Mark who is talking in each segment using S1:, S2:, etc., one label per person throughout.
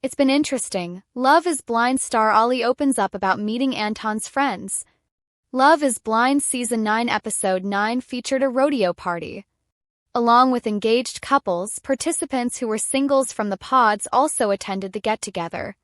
S1: It's been interesting. Love is Blind star Ollie opens up about meeting Anton's friends. Love is Blind Season 9 Episode 9 featured a rodeo party. Along with engaged couples, participants who were singles from the pods also attended the get-together.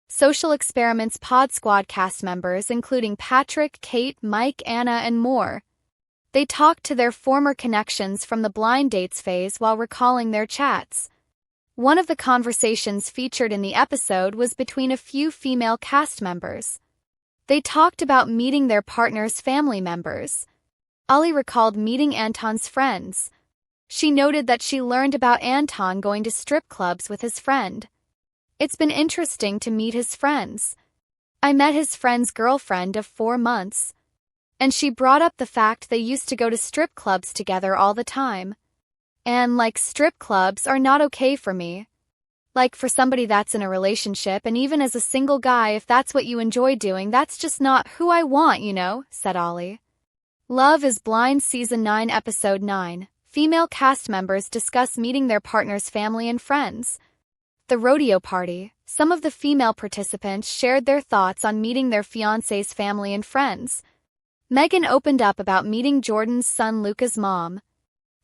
S1: Social Experiments Pod Squad cast members including Patrick, Kate, Mike, Anna, and more. They talked to their former connections from the blind dates phase while recalling their chats. One of the conversations featured in the episode was between a few female cast members. They talked about meeting their partner's family members. Ollie recalled meeting Anton's friends. She noted that she learned about Anton going to strip clubs with his friend. It's been interesting to meet his friends. I met his friend's girlfriend of 4 months. And she brought up the fact they used to go to strip clubs together all the time. And strip clubs are not okay for me. For somebody that's in a relationship, and even as a single guy, if that's what you enjoy doing, that's just not who I want, said Ollie. Love is Blind Season 9 Episode 9. Female cast members discuss meeting their partner's family and friends. The rodeo party. Some of the female participants shared their thoughts on meeting their fiancé's family and friends. Megan opened up about meeting Jordan's son Luca's mom.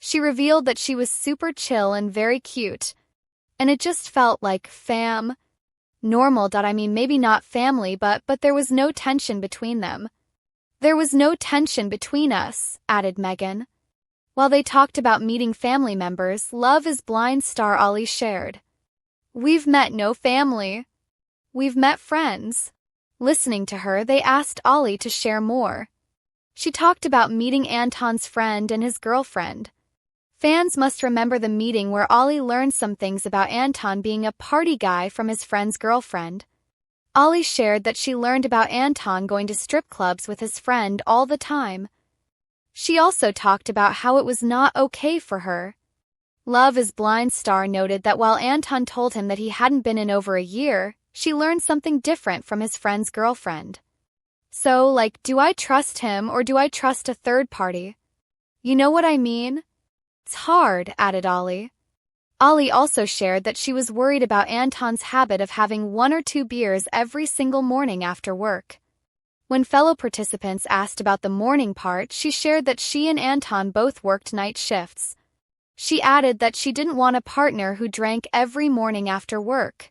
S1: She revealed that she was super chill and very cute. And it just felt like normal. I mean, maybe not family, but there was no tension between them. There was no tension between us, added Megan. While they talked about meeting family members, Love is Blind star Ollie shared. We've met no family. We've met friends. Listening to her, they asked Ollie to share more. She talked about meeting Anton's friend and his girlfriend. Fans must remember the meeting where Ollie learned some things about Anton being a party guy from his friend's girlfriend. Ollie shared that she learned about Anton going to strip clubs with his friend all the time. She also talked about how it was not okay for her. Love is Blind star noted that while Anton told him that he hadn't been in over a year, she learned something different from his friend's girlfriend. So, do I trust him or do I trust a third party? You know what I mean? It's hard, added Ollie. Ollie also shared that she was worried about Anton's habit of having 1 or 2 beers every single morning after work. When fellow participants asked about the morning part, she shared that she and Anton both worked night shifts. She added that she didn't want a partner who drank every morning after work.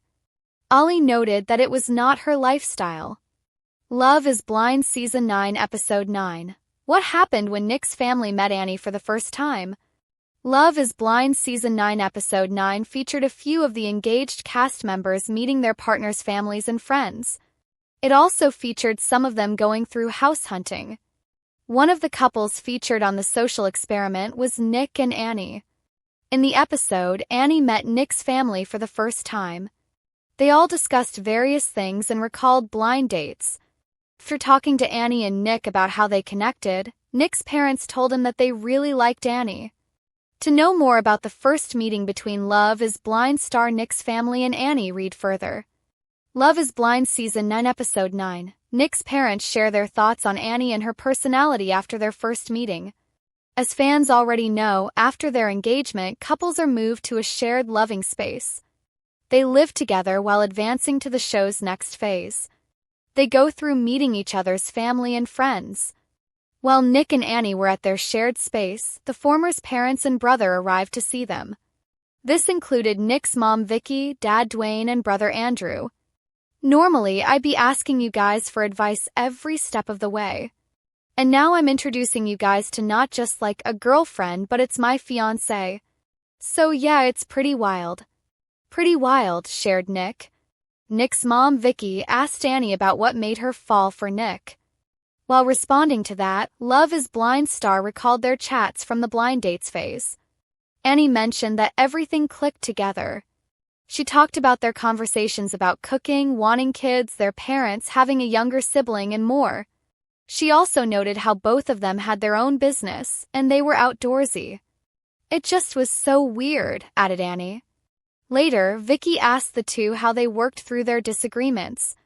S1: Ollie noted that it was not her lifestyle. Love is Blind Season 9 Episode 9. What happened when Nick's family met Annie for the first time? Love is Blind Season 9 Episode 9 featured a few of the engaged cast members meeting their partners' families and friends. It also featured some of them going through house hunting. One of the couples featured on the Social Experiment was Nick and Annie. In the episode, Annie met Nick's family for the first time. They all discussed various things and recalled blind dates. After talking to Annie and Nick about how they connected, Nick's parents told him that they really liked Annie. To know more about the first meeting between Love is Blind star Nick's family and Annie, read further. Love is Blind Season 9 Episode 9. Nick's parents share their thoughts on Annie and her personality after their first meeting. As fans already know, after their engagement, couples are moved to a shared loving space. They live together while advancing to the show's next phase. They go through meeting each other's family and friends. While Nick and Annie were at their shared space, the former's parents and brother arrived to see them. This included Nick's mom Vicky, dad Dwayne, and brother Andrew. Normally, I'd be asking you guys for advice every step of the way. And now I'm introducing you guys to not just a girlfriend, but it's my fiancé. So yeah, it's pretty wild. Pretty wild, shared Nick. Nick's mom Vicky asked Annie about what made her fall for Nick. While responding to that, Love is Blind star recalled their chats from the blind dates phase. Annie mentioned that everything clicked together. She talked about their conversations about cooking, wanting kids, their parents, having a younger sibling, and more. She also noted how both of them had their own business, and they were outdoorsy. It just was so weird, added Annie. Later, Vicky asked the two how they worked through their disagreements.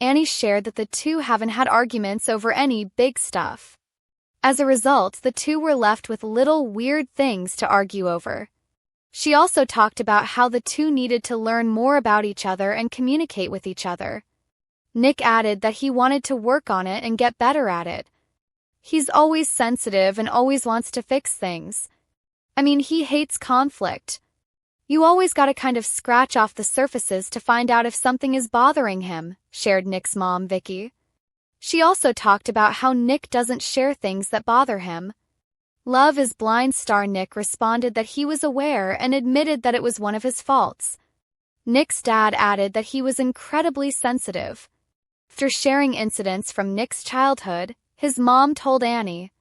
S1: Annie shared that the two haven't had arguments over any big stuff. As a result, the two were left with little weird things to argue over. She also talked about how the two needed to learn more about each other and communicate with each other. Nick added that he wanted to work on it and get better at it. He's always sensitive and always wants to fix things. I mean, he hates conflict. You always gotta kind of scratch off the surfaces to find out if something is bothering him, shared Nick's mom, Vicky. She also talked about how Nick doesn't share things that bother him. Love is Blind star Nick responded that he was aware and admitted that it was one of his faults. Nick's dad added that he was incredibly sensitive. After sharing incidents from Nick's childhood, his mom told Annie,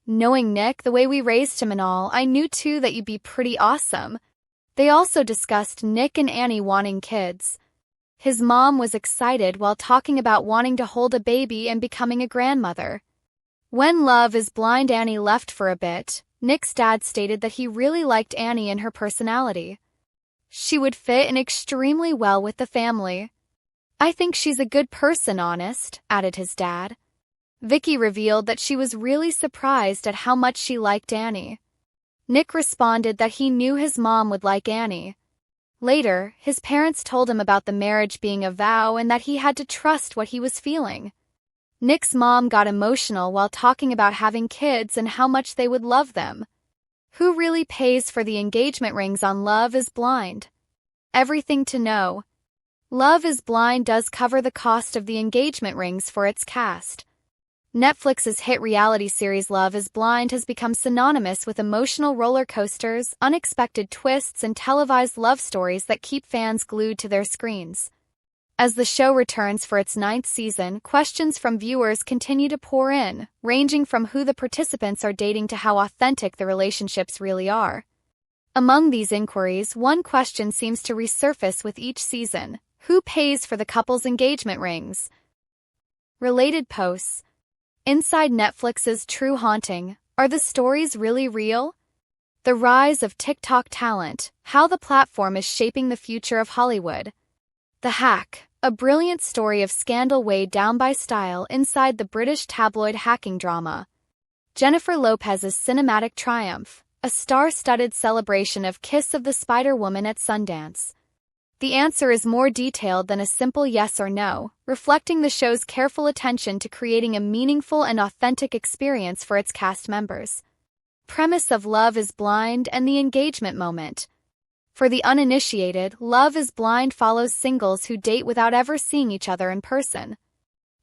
S1: "Knowing Nick the way we raised him and all, I knew too that you'd be pretty awesome." They also discussed Nick and Annie wanting kids. His mom was excited while talking about wanting to hold a baby and becoming a grandmother. When Love is Blind Annie left for a bit, Nick's dad stated that he really liked Annie and her personality. She would fit in extremely well with the family. "I think she's a good person, honest," added his dad. Vicky revealed that she was really surprised at how much she liked Annie. Nick responded that he knew his mom would like Annie. Later, his parents told him about the marriage being a vow and that he had to trust what he was feeling. Nick's mom got emotional while talking about having kids and how much they would love them. Who really pays for the engagement rings on Love is Blind? Everything to know. Love is Blind does cover the cost of the engagement rings for its cast. Netflix's hit reality series Love is Blind has become synonymous with emotional roller coasters, unexpected twists, and televised love stories that keep fans glued to their screens. As the show returns for its 9th season, questions from viewers continue to pour in, ranging from who the participants are dating to how authentic the relationships really are. Among these inquiries, one question seems to resurface with each season: who pays for the couple's engagement rings? Related posts. Inside Netflix's True Haunting, are the stories really real? The rise of TikTok talent, how the platform is shaping the future of Hollywood. The Hack, a brilliant story of scandal weighed down by style inside the British tabloid hacking drama. Jennifer Lopez's cinematic triumph, a star-studded celebration of Kiss of the Spider-Woman at Sundance. The answer is more detailed than a simple yes or no, reflecting the show's careful attention to creating a meaningful and authentic experience for its cast members. Premise of Love is Blind and the engagement moment. For the uninitiated, Love is Blind follows singles who date without ever seeing each other in person.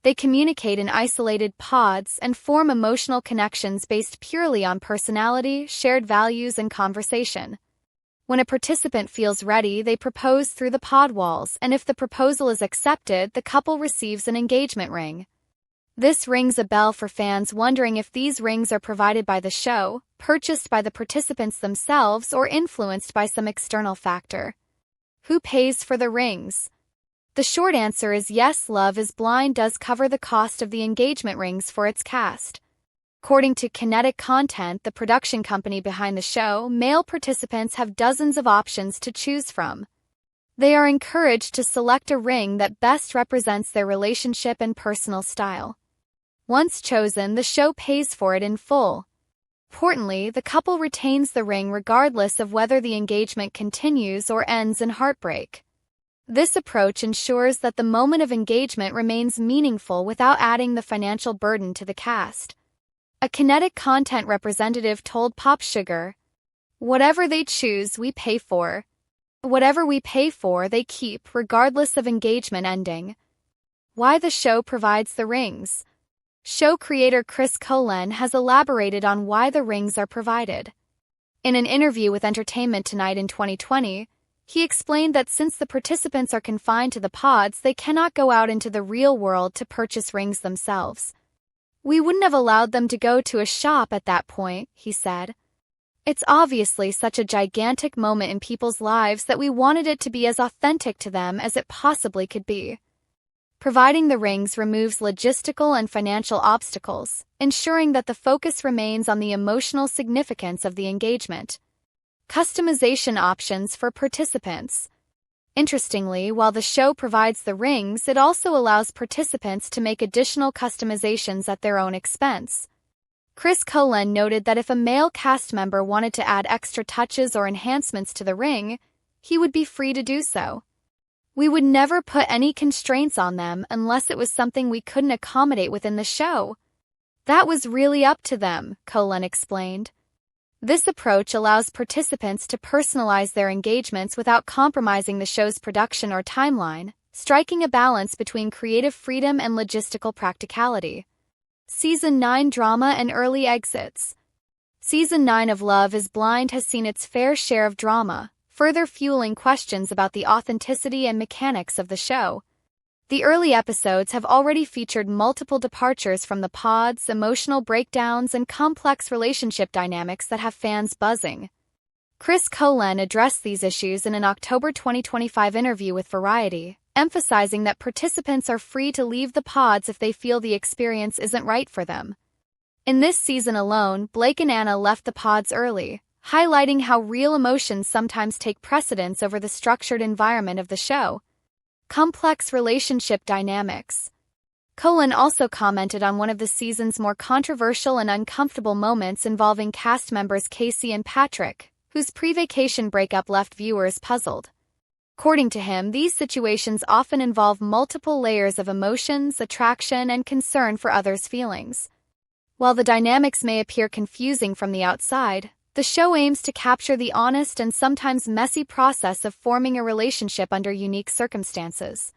S1: They communicate in isolated pods and form emotional connections based purely on personality, shared values, and conversation. When a participant feels ready, they propose through the pod walls, and if the proposal is accepted, the couple receives an engagement ring. This rings a bell for fans wondering if these rings are provided by the show, purchased by the participants themselves, or influenced by some external factor. Who pays for the rings? The short answer is yes, Love is Blind does cover the cost of the engagement rings for its cast. According to Kinetic Content, the production company behind the show, male participants have dozens of options to choose from. They are encouraged to select a ring that best represents their relationship and personal style. Once chosen, the show pays for it in full. Importantly, the couple retains the ring regardless of whether the engagement continues or ends in heartbreak. This approach ensures that the moment of engagement remains meaningful without adding the financial burden to the cast. A Kinetic Content representative told Pop Sugar, "Whatever they choose, we pay for. Whatever we pay for, they keep, regardless of engagement ending." Why the show provides the rings. Show creator Chris Colen has elaborated on why the rings are provided. In an interview with Entertainment Tonight in 2020, he explained that since the participants are confined to the pods, they cannot go out into the real world to purchase rings themselves. "We wouldn't have allowed them to go to a shop at that point," he said. "It's obviously such a gigantic moment in people's lives that we wanted it to be as authentic to them as it possibly could be." Providing the rings removes logistical and financial obstacles, ensuring that the focus remains on the emotional significance of the engagement. Customization options for participants. Interestingly, while the show provides the rings, it also allows participants to make additional customizations at their own expense. Chris Cullen noted that if a male cast member wanted to add extra touches or enhancements to the ring, he would be free to do so. We would never put any constraints on them unless it was something we couldn't accommodate within the show. That was really up to them, Cullen explained. This approach allows participants to personalize their engagements without compromising the show's production or timeline, striking a balance between creative freedom and logistical practicality. Season 9 Drama and Early Exits. Season 9 of Love is Blind has seen its fair share of drama, further fueling questions about the authenticity and mechanics of the show. The early episodes have already featured multiple departures from the pods, emotional breakdowns, and complex relationship dynamics that have fans buzzing. Chris Cullen addressed these issues in an October 2025 interview with Variety, emphasizing that participants are free to leave the pods if they feel the experience isn't right for them. In this season alone, Blake and Anna left the pods early, highlighting how real emotions sometimes take precedence over the structured environment of the show. Complex relationship dynamics. Cullen also commented on one of the season's more controversial and uncomfortable moments involving cast members Casey and Patrick, whose pre-vacation breakup left viewers puzzled. According to him, these situations often involve multiple layers of emotions, attraction, and concern for others' feelings. While the dynamics may appear confusing from the outside, the show aims to capture the honest and sometimes messy process of forming a relationship under unique circumstances.